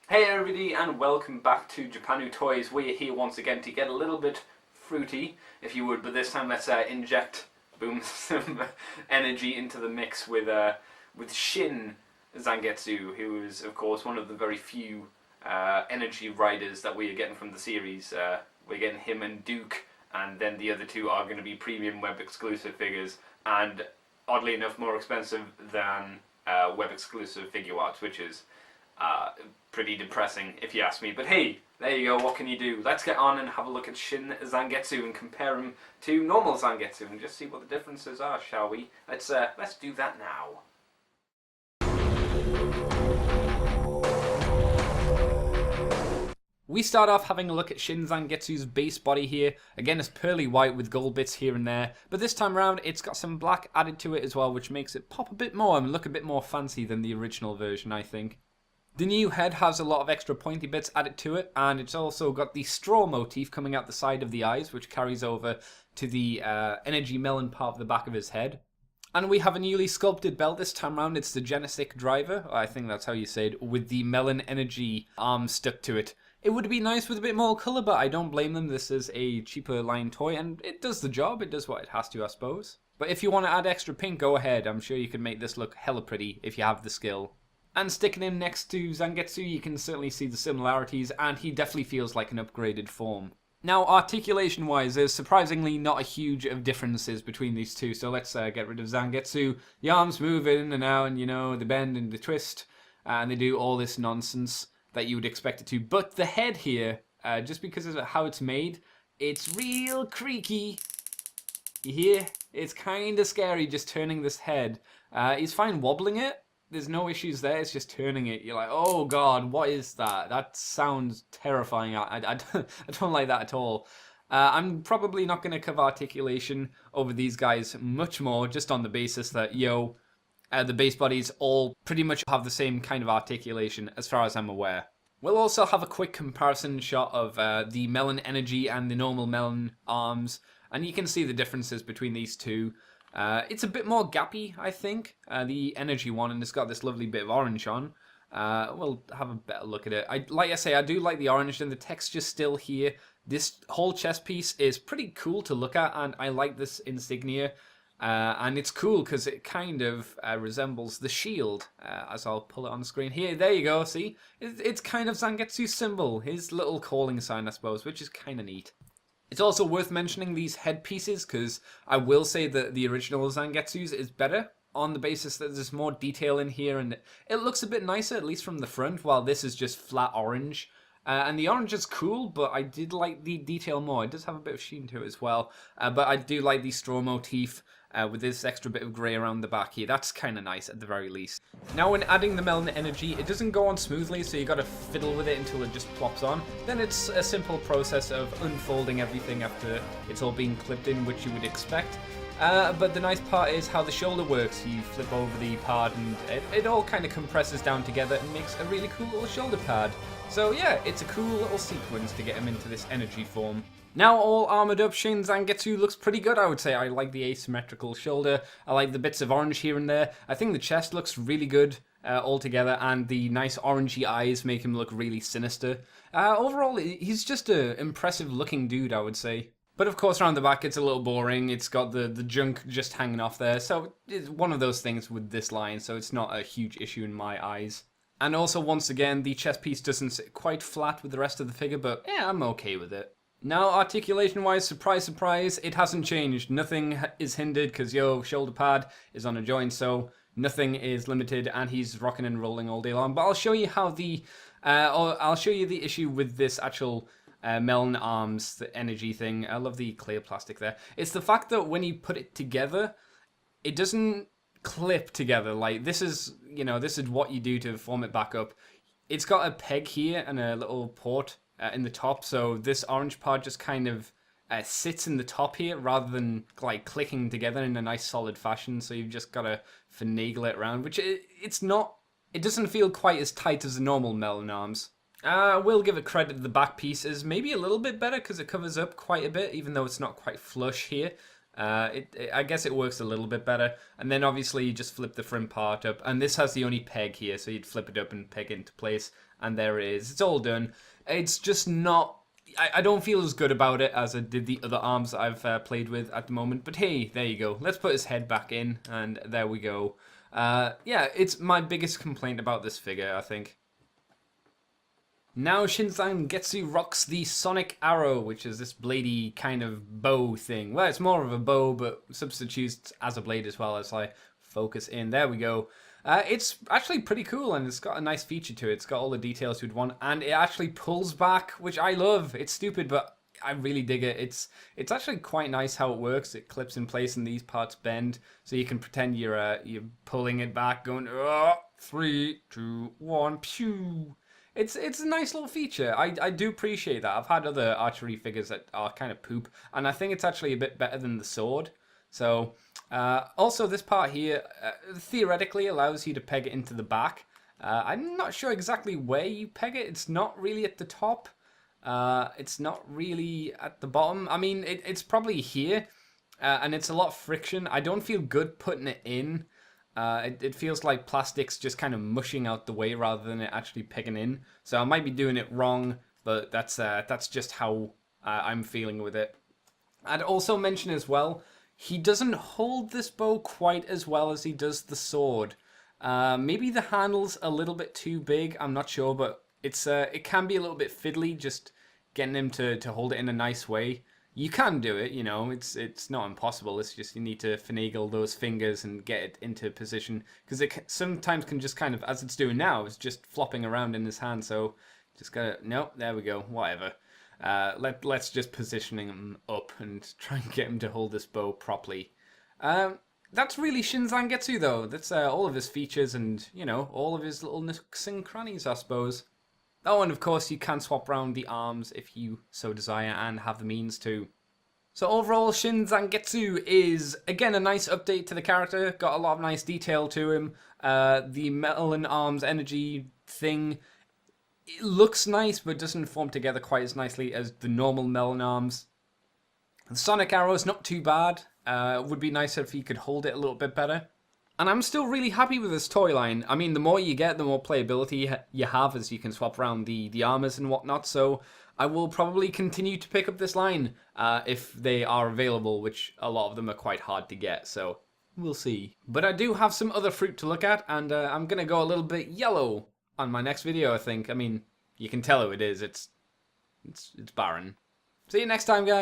Hey everybody, and welcome back to Japanu Toys. We're here once again to get a little bit fruity, if you would, but this time let's inject some energy into the mix with Shin Zangetsu, who is of course one of the very few energy riders that we are getting from the series. We're getting him and Duke, and then the other two are going to be premium web exclusive figures, and oddly enough more expensive than web exclusive figure arts, which is pretty depressing if you ask me. But hey, there you go, what can you do? Let's get on and have a look at Shin Zangetsu and compare him to normal Zangetsu and just see what the differences are, shall we? Let's do that now. We start off having a look at Shin Zangetsu's base body here. Again, it's pearly white with gold bits here and there, but this time around it's got some black added to it as well, which makes it pop a bit more and look a bit more fancy than the original version, I think. The new head has a lot of extra pointy bits added to it, and it's also got the straw motif coming out the side of the eyes, which carries over to the energy melon part of the back of his head. And we have a newly sculpted belt this time around. It's the Genesect Reiver, I think that's how you say it, with the melon energy arm stuck to it. It would be nice with a bit more colour, but I don't blame them. This is a cheaper line toy, and it does the job. It does what it has to, I suppose. But if you want to add extra pink, go ahead. I'm sure you can make this look hella pretty if you have the skill. And sticking him next to Zangetsu, you can certainly see the similarities, and he definitely feels like an upgraded form. Now, articulation-wise, there's surprisingly not a huge of differences between these two, so let's get rid of Zangetsu. The arms move in and out, and you know, they bend and they twist, and they do all this nonsense that you would expect it to. But the head here, just because of how it's made, it's real creaky. You hear? It's kind of scary just turning this head. He's fine wobbling it. There's no issues there, it's just turning it. You're like, oh god, what is that? That sounds terrifying. I don't like that at all. I'm probably not going to cover articulation over these guys much more, just on the basis that, the base bodies all pretty much have the same kind of articulation as far as I'm aware. We'll also have a quick comparison shot of the Melon Energy and the normal Melon arms, and you can see the differences between these two. It's a bit more gappy, I think, the Energy one, and it's got this lovely bit of orange on. We'll have a better look at it. Like I say, I do like the orange and the texture still here. This whole chest piece is pretty cool to look at, and I like this insignia. And it's cool because it kind of resembles the shield, as I'll pull it on the screen here. There you go, see? It's kind of Zangetsu's symbol, his little calling sign, I suppose, which is kind of neat. It's also worth mentioning these headpieces, because I will say that the original Zangetsu's is better, on the basis that there's more detail in here, and it looks a bit nicer, at least from the front, while this is just flat orange. And the orange is cool, but I did like the detail more. It does have a bit of sheen to it as well. But I do like the straw motif with this extra bit of grey around the back here. That's kind of nice at the very least. Now when adding the Melon Energy, it doesn't go on smoothly, so you got to fiddle with it until it just plops on. Then it's a simple process of unfolding everything after it's all been clipped in, which you would expect. But the nice part is how the shoulder works. You flip over the pad and it all kind of compresses down together and makes a really cool little shoulder pad. So yeah, it's a cool little sequence to get him into this energy form. Now all armoured up, Shin Zangetsu looks pretty good, I would say. I like the asymmetrical shoulder, I like the bits of orange here and there. I think the chest looks really good altogether, and the nice orangey eyes make him look really sinister. Overall, he's just an impressive looking dude, I would say. But of course around the back it's a little boring, it's got the junk just hanging off there, so it's one of those things with this line, so it's not a huge issue in my eyes. And also, once again, the chest piece doesn't sit quite flat with the rest of the figure, but yeah, I'm okay with it. Now, articulation-wise, surprise, surprise, it hasn't changed. Nothing is hindered, because, shoulder pad is on a joint, so nothing is limited, and he's rocking and rolling all day long. But I'll show you how I'll show you the issue with this actual Melon arms, the energy thing. I love the clear plastic there. It's the fact that when you put it together, it doesn't clip together. Like, this is what you do to form it back up. It's got a peg here and a little port in the top, so this orange part just kind of sits in the top here rather than like clicking together in a nice solid fashion, so you've just got to finagle it around, which it doesn't feel quite as tight as the normal Melon arms. I will give it credit to the back piece is maybe a little bit better because it covers up quite a bit, even though it's not quite flush here. I guess it works a little bit better. And then obviously you just flip the front part up, and this has the only peg here, so you'd flip it up and peg it into place, and there it is. It's all done. It's just not... I don't feel as good about it as I did the other arms that I've played with at the moment. But hey, there you go. Let's put his head back in, and there we go. Yeah, it's my biggest complaint about this figure, I think. Now Shin Zangetsu rocks the Sonic Arrow, which is this bladey kind of bow thing. Well, it's more of a bow, but substitutes as a blade as well as I focus in. There we go. It's actually pretty cool, and it's got a nice feature to it. It's got all the details you'd want, and it actually pulls back, which I love. It's stupid, but I really dig it. It's actually quite nice how it works. It clips in place, and these parts bend, so you can pretend you're pulling it back, going 3, 2, 1, pew. It's a nice little feature. I do appreciate that. I've had other archery figures that are kind of poop, and I think it's actually a bit better than the sword. So, also this part here theoretically allows you to peg it into the back. I'm not sure exactly where you peg it. It's not really at the top. It's not really at the bottom. I mean, it's probably here, and it's a lot of friction. I don't feel good putting it in. It feels like plastic's just kind of mushing out the way rather than it actually pegging in. So I might be doing it wrong, but that's just how I'm feeling with it. I'd also mention as well, he doesn't hold this bow quite as well as he does the sword. Maybe the handle's a little bit too big, I'm not sure, but it can be a little bit fiddly just getting him to hold it in a nice way. You can do it, you know, it's not impossible. It's just you need to finagle those fingers and get it into position, because it sometimes can just kind of, as it's doing now, it's just flopping around in his hand. So just gotta, nope, there we go, whatever. Let's just positioning him up and try and get him to hold this bow properly. That's really Shin Zangetsu though. That's all of his features and, you know, all of his little nooks and crannies, I suppose. Oh, and of course you can swap around the arms if you so desire and have the means to. So overall, Shin Zangetsu is, again, a nice update to the character. Got a lot of nice detail to him. The Melon arms energy thing, it looks nice, but doesn't form together quite as nicely as the normal Melon arms. The Sonic Arrow is not too bad. Would be nicer if he could hold it a little bit better. And I'm still really happy with this toy line. I mean, the more you get, the more playability you have, as you can swap around the armors and whatnot. So I will probably continue to pick up this line if they are available, which a lot of them are quite hard to get. So we'll see. But I do have some other fruit to look at, and I'm going to go a little bit yellow on my next video, I think. I mean, you can tell who it is. It's barren. See you next time, guys.